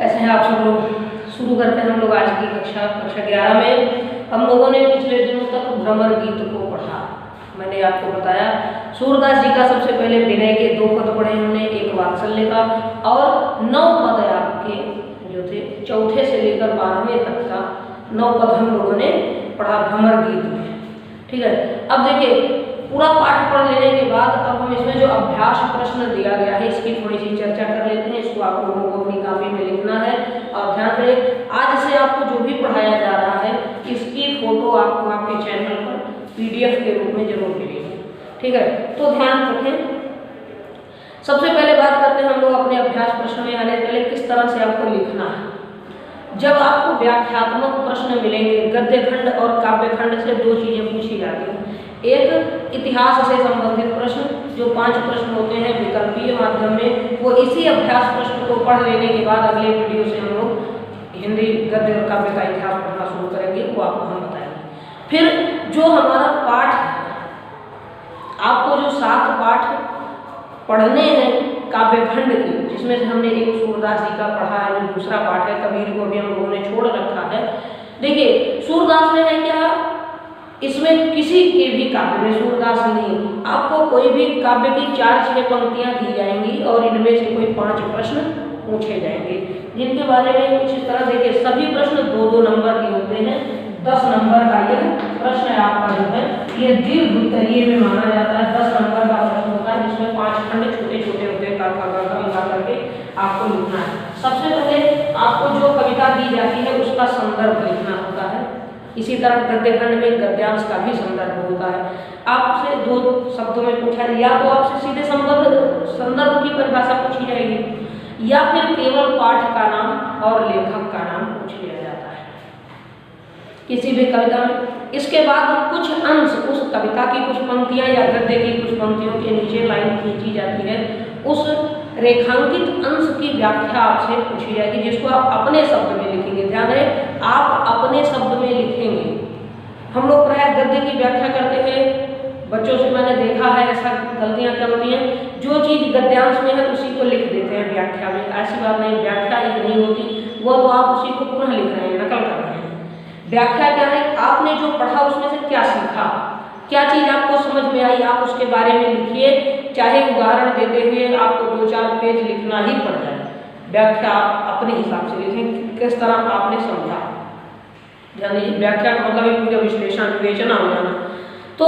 कैसे हैं आप सब लोग। शुरू करते हैं हम लोग आज की कक्षा 11 में। हम लोगों ने पिछले दिनों तक भ्रमर गीत को पढ़ा। मैंने आपको बताया सूरदास जी का सबसे पहले विनय के 2 पद पढ़े हमने, एक वात्सल्य का, और 9 पद आपके जो थे चौथे से लेकर 12वें तक का 9 पद हम लोगों ने पढ़ा भ्रमर गीत में। ठीक है, अब देखिए पूरा पाठ पढ़ लेने के बाद अब हम इसमें जो अभ्यास प्रश्न दिया गया है इसकी थोड़ी सी चर्चा कर लेते हैं। इसको आप लोगों को अपनी कॉपी में लिखना है और ध्यान रहे आज से आपको जो भी पढ़ाया जा रहा है इसकी फोटो आपको आपके चैनल पर PDF के रूप में जरूर मिलेगी। ठीक है, तो ध्यान रखें। सबसे पहले बात करते हैं हम लोग अपने अभ्यास प्रश्न में आने पहले किस तरह से आपको लिखना है। जब आपको व्याख्यात्मक प्रश्न मिलेंगे, गद्य खंड और काव्य खंड से 2 चीजें पूछी जाती हैं। एक इतिहास से संबंधित प्रश्न जो 5 प्रश्न होते हैं विकल्पीय माध्यम में, वो इसी अभ्यास प्रश्न को पढ़ लेने के बाद अगले वीडियो से हम लोग हिंदी गद्य और काव्य का इतिहास पढ़ना शुरू करेंगे, वो आपको हम बताएंगे। फिर जो हमारा पाठ है, आपको जो 7 पाठ पढ़ने हैं काव्य खंड के, जिसमें से हमने एक सूरदास जी का पढ़ा है, जो दूसरा पाठ है कबीर को भी हम लोगों ने छोड़ रखा है। देखिए सूरदास में है क्या, इसमें किसी के भी काव्य में सूरदास नहीं, आपको कोई भी काव्य की 4-6 पंक्तियां दी जाएंगी और इनमें से कोई 5 प्रश्न पूछे जाएंगे, जिनके बारे में कुछ इस तरह देखिए सभी प्रश्न 2-2 नंबर के होते हैं। 10 नंबर का यह प्रश्न है आपका जो है ये दीर्घ उत्तरीय में माना जाता है। 10 नंबर का प्रश्न होता है जिसमें 5 खंड छोटे छोटे होते हैं, मिला करके आपको लिखना है। सबसे पहले आपको जो कविता दी जाती है उसका संदर्भ लिखना होता है। इसी तरह गद्य खंड में गद्यांश का भी संदर्भ होता है। आपसे 2 शब्दों में पूछा जाए, या तो आपसे सीधे संदर्भ की परिभाषा पूछी जाएगी या फिर केवल पाठ का नाम और लेखक का नाम पूछ लिया जाता है किसी भी कविता में। इसके बाद कुछ अंश उस कविता की कुछ पंक्तियां या गद्य की कुछ पंक्तियों के नीचे लाइन खींची जाती है, उस रेखांकित अंश की व्याख्या आपसे पूछी जाएगी जिसको आप अपने शब्द में लिखेंगे। ध्यान रहे आप अपने शब्द में लिखेंगे। हम लोग प्राय गद्य की व्याख्या करते हैं, बच्चों से मैंने देखा है ऐसा गलतियां क्या होती हैं, जो चीज गद्यांश में है उसी को लिख देते हैं व्याख्या में। ऐसी बात नहीं, व्याख्या एक नहीं होती, वो तो आप उसी को पुनः लिख रहे हैं, नकल कर रहे हैं। व्याख्या क्या है, आपने जो पढ़ा उसमें से क्या सीखा, क्या चीज आपको समझ में आई, आप उसके बारे में लिखिए। चाहे उदाहरण देते हुए आपको 2-4 पेज लिखना ही पड़ जाए, व्याख्या आप अपने हिसाब से लिखें किस तरह आपने समझा। यानी व्याख्या का मतलब पूरा विश्लेषण विवेचना हो जाना। तो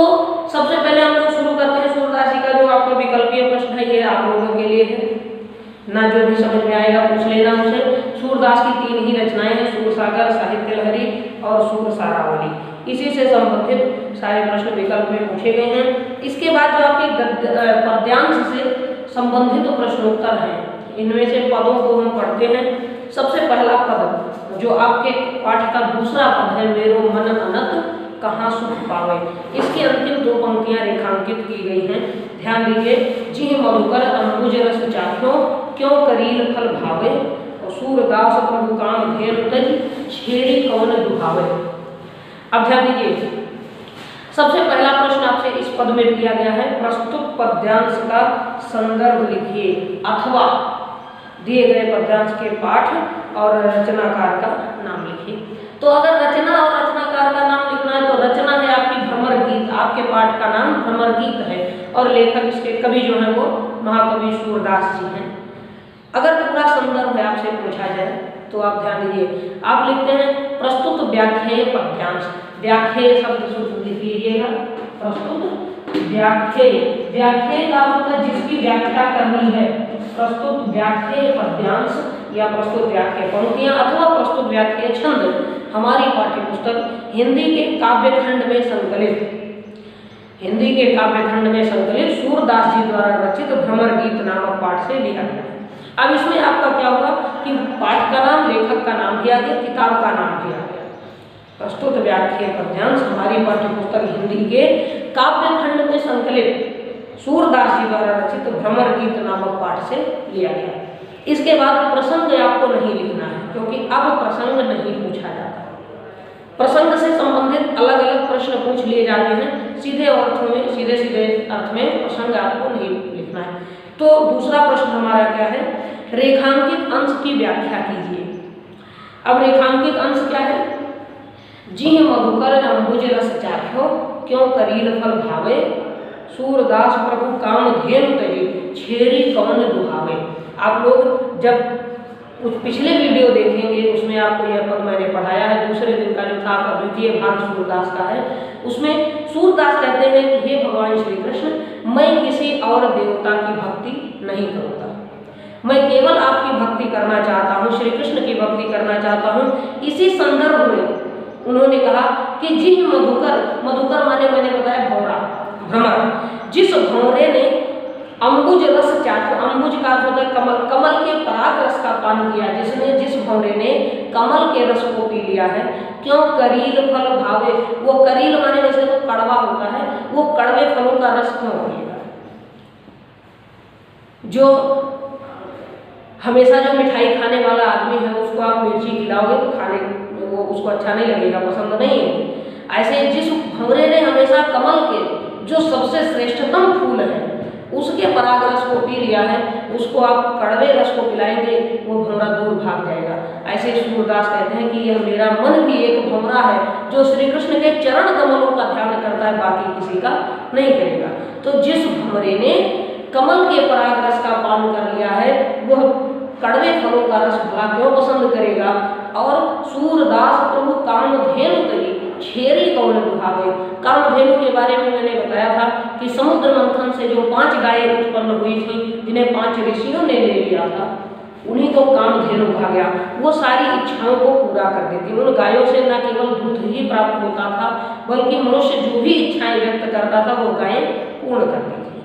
सबसे पहले हम लोग शुरू करते हैं सूरदास जी का जो आपका विकल्पीय प्रश्न है, ये आप लोगों के लिए है ना, जो भी समझ में आएगा पूछ लेना उसे। सूरदास की 3 ही रचनाएं हैं, सूरसागर, साहित्य लहरी और सूरसारावली। इसी से संबंधित सारे प्रश्न विकल्प में पूछे गए हैं। इसके बाद जो आपके पद्यांश से संबंधित प्रश्नोत्तर हैं, इनमें से पदों को हम पढ़ते हैं। सबसे पहला पद जो आपके पाठ का दूसरा पद है, मेरो मन अनत कहाँ सुख पावे, इसकी अंतिम 2 पंक्तियां रेखांकित की गई हैं। ध्यान दीजिए, जिह मधुकर अंबुज रस चाख्यो, क्यों करील फल भावे, और सूरदास प्रभु काम घेर तज, छेड़ी कौन दुहावे। अब ध्यान दीजिए, सबसे पहला प्रश्न आपसे इस पद में दिया गया है, प्रस्तुत पद्यांश का संदर्भ लिखिए अथवा दिए गए पद्यांश के पाठ और रचनाकार का नाम लिखिए। तो अगर रचना और रचनाकार का नाम लिखना है तो रचना है आपकी भ्रमर गीत, आपके पाठ का नाम भ्रमर गीत है और लेखक इसके कवि जो है वो महाकवि सूरदास जी हैं। अगर पूरा संदर्भ है आपसे पूछा जाए तो आप ध्यान दीजिए, आप लिखते हैं प्रस्तुत व्याख्येय पद्यांश। व्याख्येय शब्द शुद्ध लिख लीजिएगा, प्रस्तुत व्याख्येय, व्याख्येय का मतलब जिसकी व्याख्या करनी है। प्रस्तुत व्याख्येय पद्यांश या प्रस्तुत व्याख्येय पंक्तियां अथवा प्रस्तुत व्याख्येय छंद हमारी पाठ्य पुस्तक हिंदी के काव्य खंड में संकलित, हिंदी के काव्य खंड में संकलित सूरदास जी द्वारा रचित भ्रमर गीत नामक पाठ से लिया गया है। अब इसमें आपका क्या होगा कि पाठ का नाम, लेखक का नाम भी आ गया, किताब का नाम भी आ गया। प्रस्तुत व्याख्येय पद्यांश हमारी पाठ्य पुस्तक हिंदी के काव्य खंड में संकलित सूरदास जी द्वारा रचित भ्रमर गीत नामक पाठ से लिया गया। इसके बाद प्रसंग आपको नहीं लिखना है क्योंकि अब प्रसंग नहीं पूछा जाता। प्रसंग से संबंधित अलग अलग प्रश्न पूछ लिए जाते हैं, सीधे अर्थ में, सीधे सीधे अर्थ में प्रसंग आपको नहीं लिखना है। तो दूसरा प्रश्न हमारा क्या है, रेखांकित अंश की व्याख्या कीजिए। अब रेखांकित अंश क्या है? जिह मधुकर अंबुज रस चाख्यो, क्यों करील फल भावे, सूरदास प्रभु काम धेनु तजी, छेरी कौन दुहावे। आप लोग जब कुछ पिछले वीडियो देखेंगे उसमें आपको यह पद मैंने पढ़ाया है, दूसरे दिन का जो था आपका द्वितीय भाग सूरदास का है। उसमें सूरदास कहते हैं कि हे भगवान श्री कृष्ण, मैं किसी और देवता की भक्ति नहीं करूँगा, मैं केवल आपकी भक्ति करना चाहता हूँ, श्री कृष्ण की भक्ति करना चाहता हूँ। इसी संदर्भ में उन्होंने कहा कि जिह मधुकर, मधुकर माने मैंने बताया भौरा, भ्रमर, जिस भौरे ने अंबुज रस चाखा, अंबुज का अर्थ होता है कमल, कमल के पराग रस का पान किया, जिस भौरे ने कमल के रस को पी लिया है, क्यों करील फल भावे, वो करील माने वैसे तो कड़वा होता है, वो कड़वे फलों का रस क्यों पिएगा। जो हमेशा जो मिठाई खाने वाला आदमी है उसको आप मिर्ची खिलाओगे तो खाने वो उसको अच्छा नहीं लगेगा, पसंद नहीं है। ऐसे जिस भंवरे ने हमेशा कमल के जो सबसे श्रेष्ठतम फूल है उसके पराग रस को पी लिया है, उसको आप कड़वे रस को पिलाएंगे वो भंवरा दूर भाग जाएगा। ऐसे सूरदास कहते हैं कि यह मेरा मन भी एक भंवरा है जो श्री कृष्ण के चरण कमलों का ध्यान करता है, बाकी किसी का नहीं करेगा। तो जिस भंवरे ने कमल के पराग रस का पान कर लिया है वह कड़वे फलों का रस भला क्यों पसंद करेगा। और सूरदास प्रभु कामधेनु तरी, छेरी कौन दुहावे। कामधेनु के बारे में मैंने बताया था कि समुद्र मंथन से जो 5 गायें उत्पन्न हुई थी जिन्हें 5 ऋषियों ने ले लिया था, उन्हीं को कामधेनु कहा गया। वो सारी इच्छाओं को पूरा कर देती। उन गायों से न केवल दूध ही प्राप्त होता था बल्कि मनुष्य जो भी इच्छाएं व्यक्त करता था वो गायें पूर्ण करती थी।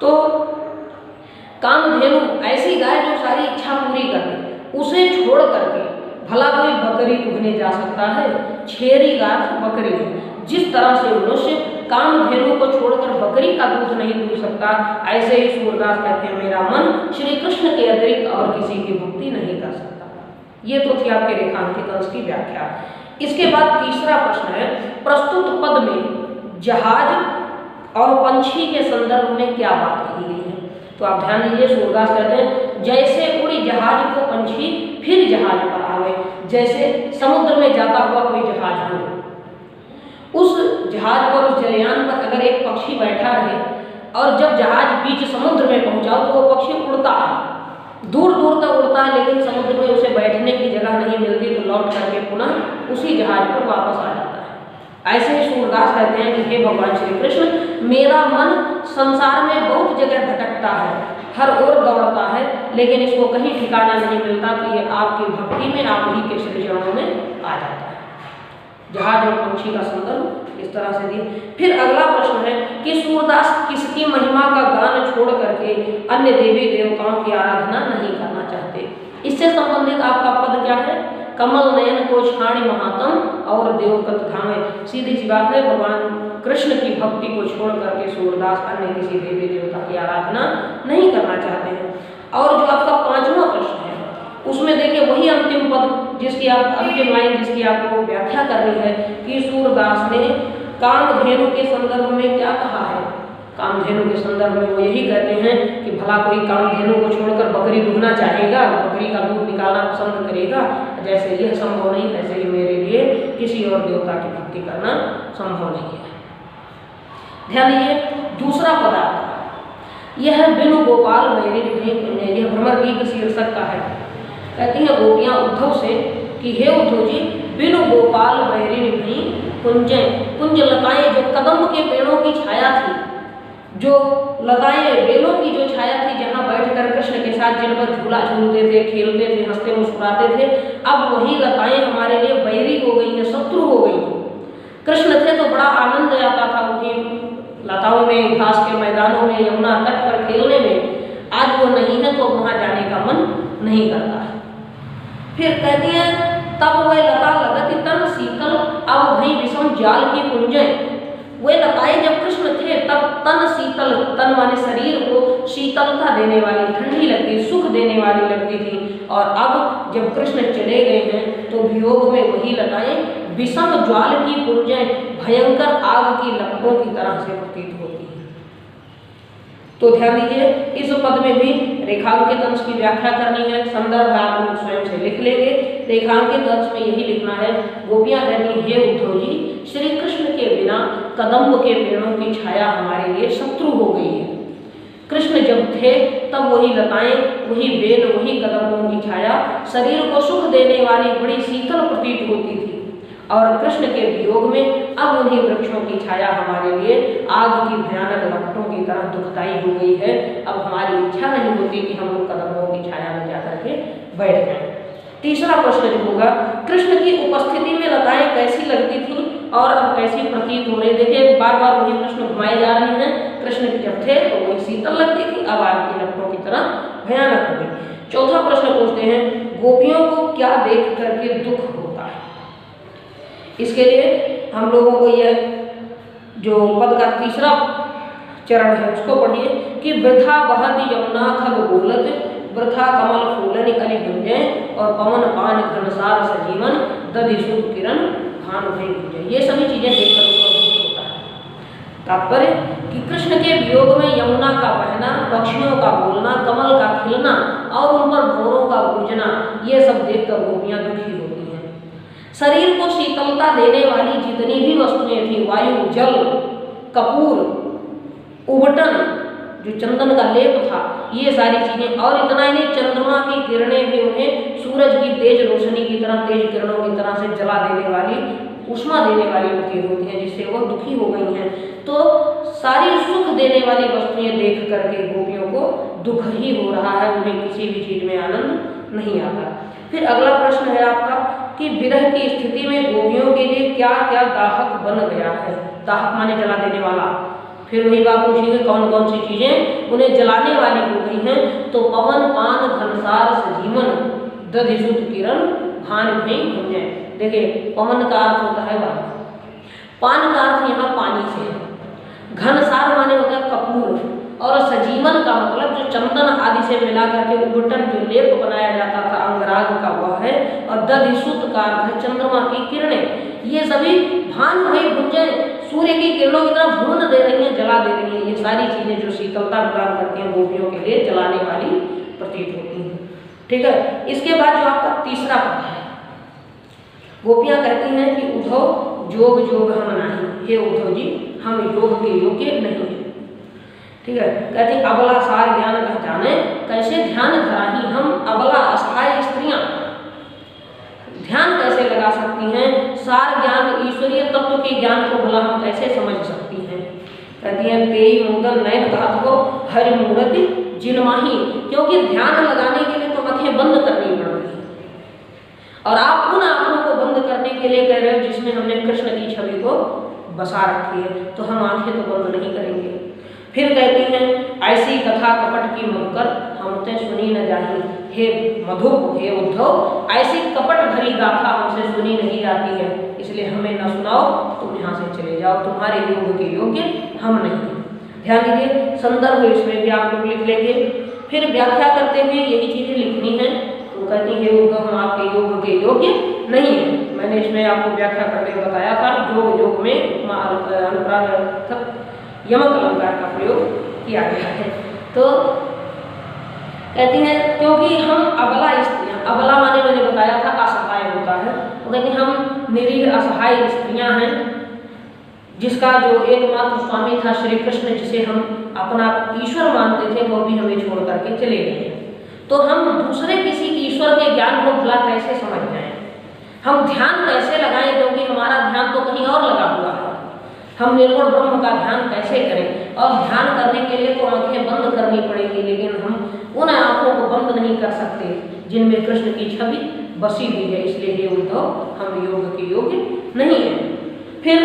तो कामधेनु ऐसी गाय जो सारी इच्छा पूरी कर दे, उसे छोड़ करके भला कोई बकरी दूहने जा सकता है। छेरी गाय बकरी है, जिस तरह से मनुष्य कामधेनु को छोड़कर बकरी का दूध नहीं दूह सकता, ऐसे ही सूरदास कहते हैं मेरा मन श्री कृष्ण के अतिरिक्त और किसी की भक्ति नहीं कर सकता। ये तो थी आपके रेखांकित अंश की व्याख्या। इसके बाद तीसरा प्रश्न है, प्रस्तुत पद में जहाज और पंछी के संदर्भ में क्या बात कही गई है। तो आप ध्यान दीजिए, सूरदास कहते हैं जैसे उड़ी जहाज को पंछी फिर जहाज पर आवे, जैसे समुद्र में जाता हुआ कोई जहाज हो, उस जहाज पर उस जलयान पर अगर एक पक्षी बैठा रहे और जब जहाज बीच समुद्र में पहुंचा तो वो पक्षी उड़ता है, दूर दूर तक उड़ता है, लेकिन समुद्र में उसे बैठने की जगह नहीं मिलती तो लौट करके पुनः उसी जहाज पर वापस आ जाता है। ऐसे ही सूरदास कहते हैं कि हे भगवान श्री कृष्ण, मेरा मन संसार में बहुत जगह भटकता है, हर ओर दौड़ता है, लेकिन इसको कहीं ठिकाना नहीं मिलता कि ये आपकी भक्ति में, आप ही के श्री चरणों में आ जाता है। जहाज और पंछी का संदर्भ इस तरह से दिए। फिर अगला प्रश्न है कि सूरदास किसकी महिमा का गान छोड़ करके अन्य देवी देवताओं की आराधना नहीं करना चाहते। इससे संबंधित आपका पद क्या है, कमल नयन को छाणी महात्म और देवकत धामे। सीधी सी बात है, भगवान कृष्ण की भक्ति को छोड़ करके सूरदास अन्य किसी देवी देवता की आराधना नहीं करना चाहते हैं। और जो आपका 5वां प्रश्न है उसमें देखिए वही अंतिम पद जिसकी आप अंतिम लाइन जिसकी आपको व्याख्या करनी है कि सूरदास ने कामधेनु के संदर्भ में क्या कहा है। कामधेनु के संदर्भ में वो यही कहते हैं कि भला कोई कामधेनु को छोड़कर बकरी दूहना चाहेगा, बकरी का दूध निकालना पसंद करेगा, जैसे यह संभव नहीं वैसे ही मेरे लिए किसी और देवता की भक्ति करना संभव नहीं है। ध्यान दीजिए, दूसरा पद आपका यह बिनु गोपाल वैरिण भई, यह भ्रमर गीत शीर्षक का है। कहती हैं गोपियाँ उद्धव से कि हे उद्धव जी, बिनु गोपाल वैरिण भई कुंजय, कुंज लताएं जो कदम्ब के पेड़ों की छाया थी, जो लताएं बेलों की जो छाया थी जहाँ बैठकर कृष्ण के साथ जिन पर झूला झूलते थे, खेलते थे, हंसते मुस्कुराते थे, अब वही लताएं हमारे लिए बैरी हो गई हैं, शत्रु हो गई हैं। कृष्ण थे तो बड़ा आनंद आता था उन्हीं लताओं में, घास के मैदानों में, यमुना तट पर खेलने में, आज वो नहीं है तो वहाँ जाने का मन नहीं करता है। फिर कहती हैं तब वह लता लगती तन शीतल, अब भई विषम जाल की कुंजय। वे लताएं जब कृष्ण थे तब तन शीतल, तन माने शरीर को शीतलता देने वाली, ठंडी लगती, सुख देने वाली लगती थी, और अब जब कृष्ण चले गए हैं तो वियोग में वही लताएं विषम ज्वाल की कुंजय, भयंकर आग की लपटों की तरह से प्रतीत होती है। तो ध्यान दीजिए, इस पद में भी रेखांकित अंश की व्याख्या करनी है। संदर्भ आप लोग स्वयं से लिख लेंगे। रेखांकित अंश में यही लिखना है, गोपियां कहती हे उद्धव जी, श्री कृष्ण के बिना कदम्ब के पेड़ों की छाया हमारे लिए शत्रु हो गई है। कृष्ण जब थे तब वही लताएं, वही बेल, वही कदम्बों की छाया शरीर को सुख देने वाली बड़ी शीतल प्रतीत होती थी, और कृष्ण के वियोग में अब उन्हीं वृक्षों की छाया हमारे लिए आग की भयानक लपटों की तरह दुखदायी हो गई है। अब हमारी इच्छा नहीं होती कि हम उन कदमों की छाया में जाकर के बैठ जाएं। तीसरा प्रश्न जो होगा, कृष्ण की उपस्थिति में लताएं कैसी लगती थी और अब कैसी प्रतीत हो रही। देखिए बार बार वही प्रश्न घुमाए जा रहे हैं। कृष्ण जब थे तो वही शीतल लगती थी, अब आग की लपटों की तरह भयानक हो गई। चौथा प्रश्न पूछते हैं, गोपियों को क्या देख करके दुख होता है। इसके लिए हम लोगों को यह जो पद का तीसरा चरण है उसको पढ़िए कि वृथा बहत यमुना खग बोलत, वृथा कमल फूलन अली गुंजय, और पवन पान घनसार सजीवन दधि सुध किरण भान भय गुंजय। ये सभी चीजें देखकर दुख होता है। तात्पर्य कि कृष्ण के वियोग में यमुना का बहना, पक्षियों का बोलना, कमल का खिलना और उन पर भंवरों का गूंजना, ये सब देखकर गोपियां दुखी होती हैं। शरीर को शीतलता देने वाली जितनी भी वस्तुएं थी, वायु, जल, कपूर, उबटन, जो चंदन का लेप था, ये सारी चीजें, और इतना ही नहीं, चंद्रमा की किरणें भी उन्हें सूरज की तेज रोशनी की तरह, तेज किरणों की तरह से जला देने वाली, उष्मा देने वाली प्रतीत होती हैं, जिससे वो दुखी हो गई हैं। तो सारी सुख देने वाली वस्तुएं देख करके गोपियों को दुख ही हो रहा है, उन्हें किसी भी चीज में आनंद नहीं आता। फिर अगला प्रश्न है आपका कि विरह की स्थिति में गोपियों के लिए क्या क्या दाहक बन गया है। दाहक माने जला देने वाला। फिर वही बात पूछेंगे कौन कौन सी चीजें उन्हें जलाने वाली हो गई हैं। तो पवन पान घनसार सजीवन दधि सुध किरण भान भय गुंजय। देखिए पवन का अर्थ होता है वायु, पान का अर्थ यहाँ पानी से है, घनसार माने होता है कपूर, और सजीवन का मतलब जो चंदन आदि से मिला करके उबटन जो लेप बनाया जाता था अंगराग का वह है, और दधिसुत का अर्थ है चंद्रमा की किरणें। ये सभी भान भय गुंजय, सूर्य की किरणों की तरह भून दे रही हैं, जला दे रही हैं। ये सारी चीजें जो शीतलता प्रदान करती हैं गोपियों के लिए जलाने वाली प्रतीत होती हैं। ठीक है, इसके बाद जो आपका तीसरा पद है, गोपियां कहती हैं कि उद्धव जोग जोग हम नहीं, हे उद्धव जी हम योग के योग्य नहीं है। ठीक है, कहते हैं अबला सार ज्ञान कह जाने, कैसे ध्यान धराही हम अबला असहाय स्त्रियां ध्यान कैसे लगा सकती हैं, सार ज्ञान ईश्वरीय तत्व के ज्ञान को भला हम कैसे समझ सकती हैं। कहती हैं तेई मुदन नयन घात हो हरि मूर्ति जिनमाही, क्योंकि ध्यान लगाने के लिए तो आंखें बंद करनी पड़ती है, और आप उन आंखों को बंद करने के लिए कह रहे हो जिसमें हमने कृष्ण की छवि को बसा रखी है, तो हम आंखें तो बंद नहीं करेंगे। फिर कहती हैं ऐसी कथा कपट की मधुकर हमसे सुनी न जाही, हे मधुप हे उद्धव ऐसी कपट भरी गाथा हमसे सुनी नहीं जाती है, इसलिए हमें न सुनाओ, तुम यहाँ से चले जाओ, तुम्हारे योग के योग्य हम नहीं हैं। ध्यान दीजिए संदर्भ इसमें भी आप लोग लिख लेंगे। फिर व्याख्या करते हुए यही चीजें लिखनी है। तो कहती है उद्धव हम आपके योग के योग्य नहीं है। मैंने इसमें आपको व्याख्या करते हुए बताया था, योग योग में अनुप्रार्थक यमक अलंकार का प्रयोग किया गया है। तो कहती हैं क्योंकि हम अबला स्त्रियां, अबला माने मैंने बताया था असहाय होता है, तो कहती हैं हम निरीह असहाय स्त्रियां हैं, जिसका जो एकमात्र स्वामी था श्री कृष्ण, जिसे हम अपना ईश्वर मानते थे, वो भी हमें छोड़ करके चले गए। तो हम दूसरे किसी ईश्वर के ज्ञान को भला कैसे समझ जाएं, हम ध्यान कैसे लगाएं, क्योंकि हमारा ध्यान तो कहीं और लगा हुआ है। हम निर्गुण ब्रह्म का ध्यान कैसे करें, और ध्यान करने के लिए तो आंखें बंद करनी पड़ेगी, लेकिन हम उन आंखों को बंद नहीं कर सकते जिनमें कृष्ण की छवि बसी हुई है, इसलिए हे उद्धव हम योग के योग्य नहीं है। फिर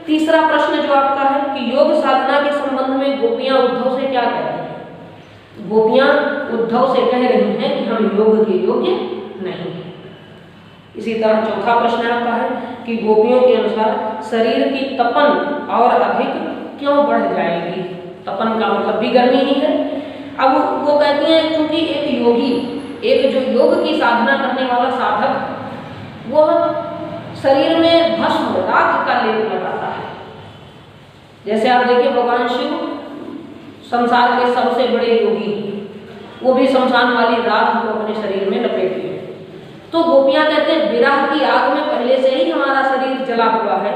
तीसरा प्रश्न जो आपका है कि योग साधना के संबंध में गोपियां उद्धव से क्या कह रही हैं। गोपियां उद्धव से कह रही हैं कि हम योग के योग्य नहीं हैं। इसी तरह चौथा प्रश्न आपका है कि गोपियों के अनुसार शरीर की तपन और अधिक क्यों बढ़ जाएगी। तपन का मतलब भी गर्मी ही है। अब वो कहती हैं क्योंकि एक योगी, एक जो योग की साधना करने वाला साधक, वह शरीर में भस्म राख का लेप लगाता है। जैसे आप देखिए भगवान शिव संसार के सबसे बड़े योगी, वो भी शमशान वाली राख को अपने शरीर में लपेट लिए। तो गोपियां कहते हैं विरह की आग में पहले से ही हमारा शरीर जला हुआ है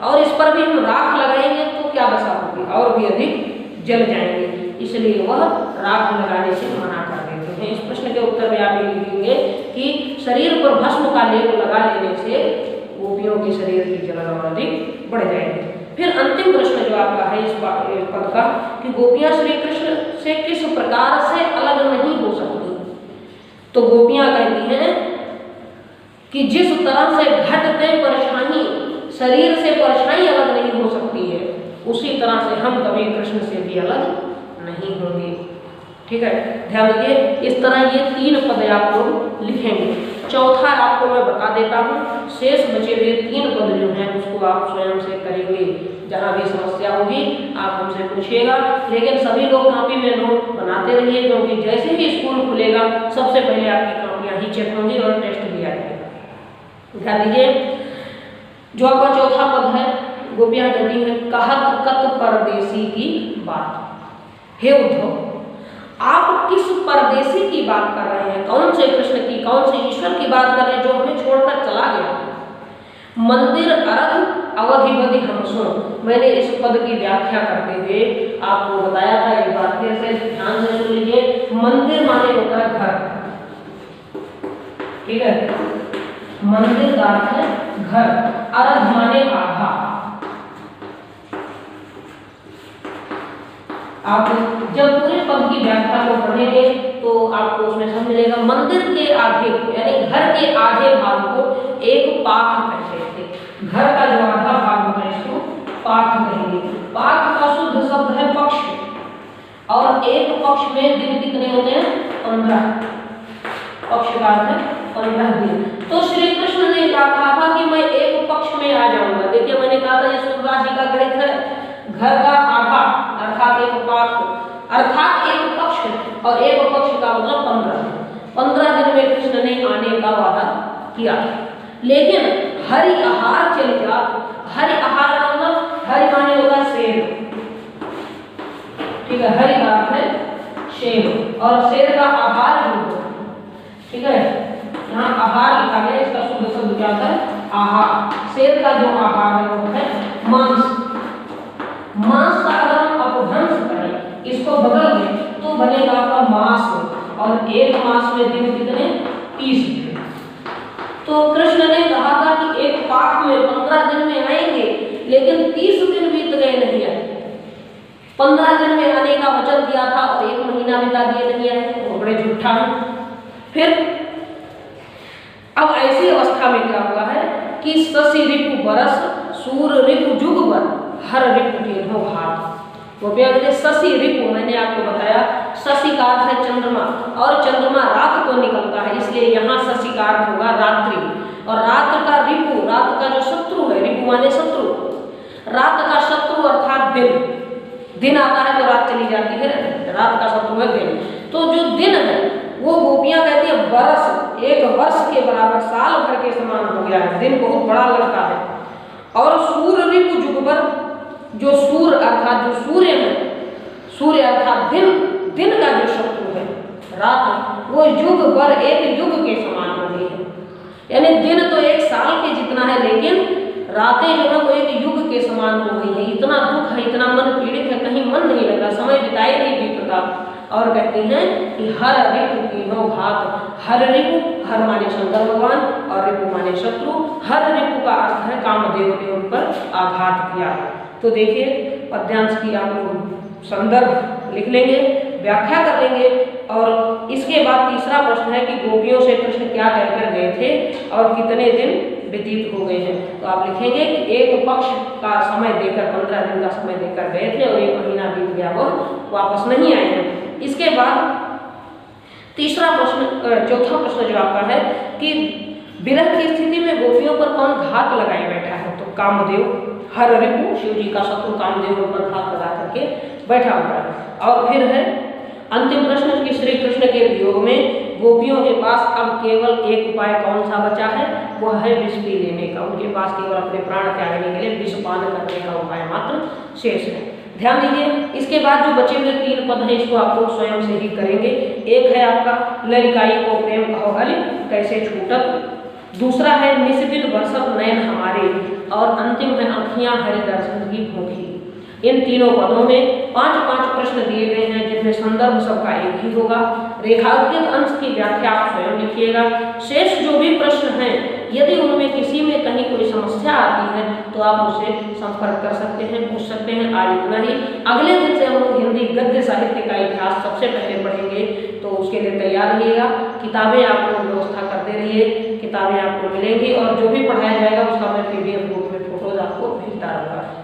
और इस पर भी हम राख लगाएंगे तो क्या दशा होगी, और भी अधिक जल जाएंगे, इसलिए वह राख लगाने से मना कर देते हैं। इस प्रश्न के उत्तर में आप ये लिखेंगे कि शरीर पर भस्म का लेप लगा लेने से गोपियों के शरीर की जलन और अधिक बढ़ जाएगी। फिर अंतिम प्रश्न जो आपका है इस पद का कि गोपियां श्री कृष्ण से किस प्रकार से अलग नहीं हो सकती। तो गोपियां कहती हैं कि जिस तरह से घटते परछाई शरीर से परछाई अलग नहीं हो सकती है, उसी तरह से हम कभी कृष्ण से भी अलग नहीं होंगे। ठीक है, ध्यान रखिए, इस तरह ये 3 पद आप लोग लिखेंगे। चौथा आपको मैं बता देता हूँ, शेष बचे हुए 3 पद जो हैं उसको आप स्वयं से करेंगे। जहाँ भी समस्या होगी आप हमसे पूछिएगा, लेकिन सभी लोग कॉपी में नोट बनाते रहिए, क्योंकि जैसे ही स्कूल खुलेगा सबसे पहले आपकी कॉपियाँ ही चेक होंगी और टेस्ट भी आएगा। ध्यान दीजिए, जो आपका चौथा पद है, गोपियाँ कहती हैं कहत कत परदेसी की बात। हे उद्धव, आप किस परदेसी की बात कर रहे हैं? कौन से कृष्ण की, कौन से ईश्वर की बात कर रहे हैं जो हमें छोड़कर चला गया? मंदिर अरध अवधिवधि हम सुन। मैंने इस पद की व्याख्या करते हुए आपको बताया था, एक बार फिर से ध्यान से सुन लीजिए। मंदिर माने होता है घर, ठीक है, मंदिर का अर्थ है घर, अरध माने आधा। आप जब पूरे पद की व्याख्या को पढ़ेंगे तो आपको उसमें समझ मिलेगा। मंदिर के आधे यानी घर के आधे भाग को एक पाख कहते थे। घर का जो आधा भाग होता है इसको पाख कहेंगे। पाख का शुद्ध शब्द है पक्ष, और एक पक्ष में दिन कितने होते हैं? 15। पक्ष का अर्थ है 15 दिन। तो श्री कृष्ण ने कहा था कि मैं एक पक्ष में आ जाऊंगा। देखिए, मैंने कहा था ये सूरदास जी का गणित है, घर का आधा अर्थात एक पाख अर्थात एक पक्ष, और एक पक्ष का मतलब 15 दिन में कृष्ण ने आने का वादा किया। लेकिन हरि आहार चल जात। हरि आहार मतलब हरि माने होता है शेर, ठीक है, हरि का अर्थ है शेर, और शेर का आहार भी होता है, ठीक है। यहाँ आहार लिखा गया, इसका शुद्ध शब्द क्या होता है? आहार। शेर का जो आहार है वो है मांस। मांस का अगर हम अपभ्रंश करें, इसको बदल दें तो बनेगा आपका मास, और एक मास में दिन कितने? 30 दिन। तो कृष्ण ने कहा था कि एक पाक में 15 दिन में आएंगे, लेकिन 30 दिन बीत गए नहीं आए। 15 दिन में आने का वचन दिया था और 1 महीना बिता दिए नहीं आए, वो बड़े झूठा है। फिर अब ऐसी अवस्था में क्या हुआ है कि शशि रिपु बरस सूर रिपु जुग बर हर रिपु के हो हाथ। गोपियां कहते शशि रिपु, मैंने आपको बताया शशि का अर्थ है चंद्रमा, और चंद्रमा रात को निकलता है, इसलिए यहाँ शशि का अर्थ होगा रात्रि। और रात का रिपु, रात का जो शत्रु है, रिपु माने शत्रु, रात का शत्रु अर्थात दिन। दिन आता है तो रात चली जाती है, रात का शत्रु है दिन। तो जो दिन है वो गोपियां कहती है बरस, 1 वर्ष के बराबर, साल भर के समान हो गया है, दिन बहुत बड़ा लगता है। और सूर रिपु जुगबर, जो सूर अर्थात जो सूर्य है, सूर्य अर्थात दिन, दिन का जो शत्रु है रात, वो युग पर 1 युग के समान हो गई है। यानी दिन तो 1 साल के जितना है, लेकिन रातें जो है वो 1 युग के समान हो गई है। इतना दुख है, इतना मन पीड़ित है, कहीं मन नहीं लगा, समय बिताए नहीं बीतता। और कहते हैं कि हर रिपु की हो घात। हर रिपु, हर माने शंकर भगवान और रिपु माने शत्रु। हर रिपु का अर्थ है कामदेव ने उन पर आघात किया। तो देखिए, पद्यांश की आप लोग संदर्भ लिख लेंगे, व्याख्या कर लेंगे, और इसके बाद तीसरा प्रश्न है कि गोपियों से कृष्ण क्या कहकर गए थे और कितने दिन व्यतीत हो गए हैं। तो आप लिखेंगे कि 1 पक्ष का समय देकर, 15 दिन का समय देकर गए थे और 1 महीना बीत गया, वो वापस नहीं आए हैं। इसके बाद तीसरा प्रश्न, चौथा प्रश्न जो आपका है कि विरह की स्थिति में गोपियों पर कौन घात लगाए बैठा है? तो कामदेव, हर रिपु शिव जी का शत्रु कामदेव पर घात लगा करके बैठा हुआ है। और फिर है अंतिम प्रश्न कि श्री कृष्ण के वियोग में गोपियों के पास अब केवल एक उपाय कौन सा बचा है? वह है विष पी लेने का। उनके पास केवल अपने प्राण त्यागने के लिए विष पान करने का उपाय मात्र शेष है। ध्यान दीजिए। इसके बाद जो बचे हुए 3 पद हैं इसको आप लोग स्वयं से ही करेंगे। एक है आपका ललिकाई को प्रेम कहो हरि कैसे छूटत, दूसरा है निस्दिन बरसत नयन हमारे, और अंतिम है आँखियाँ हरि दर्शन की भूखी। इन तीनों पदों में 5-5 प्रश्न दिए गए हैं जिनमें संदर्भ सबका एक ही होगा। रेखांकित अंश की व्याख्या आप स्वयं लिखिएगा। शेष जो भी प्रश्न हैं यदि उनमें किसी में कहीं कोई समस्या आती है तो आप उसे संपर्क कर सकते हैं, पूछ सकते हैं। आज इतना ही। अगले दिन से हम लोग हिंदी गद्य साहित्य का इतिहास सबसे पहले पढ़ेंगे, तो उसके लिए तैयार रहिएगा। किताबें आप लोग व्यवस्था करते रहिए, किताबें आपको मिलेंगी और जो भी पढ़ाया जाएगा उसका मैं PDF रूप में फोटोज आपको भेजता रहूँगा।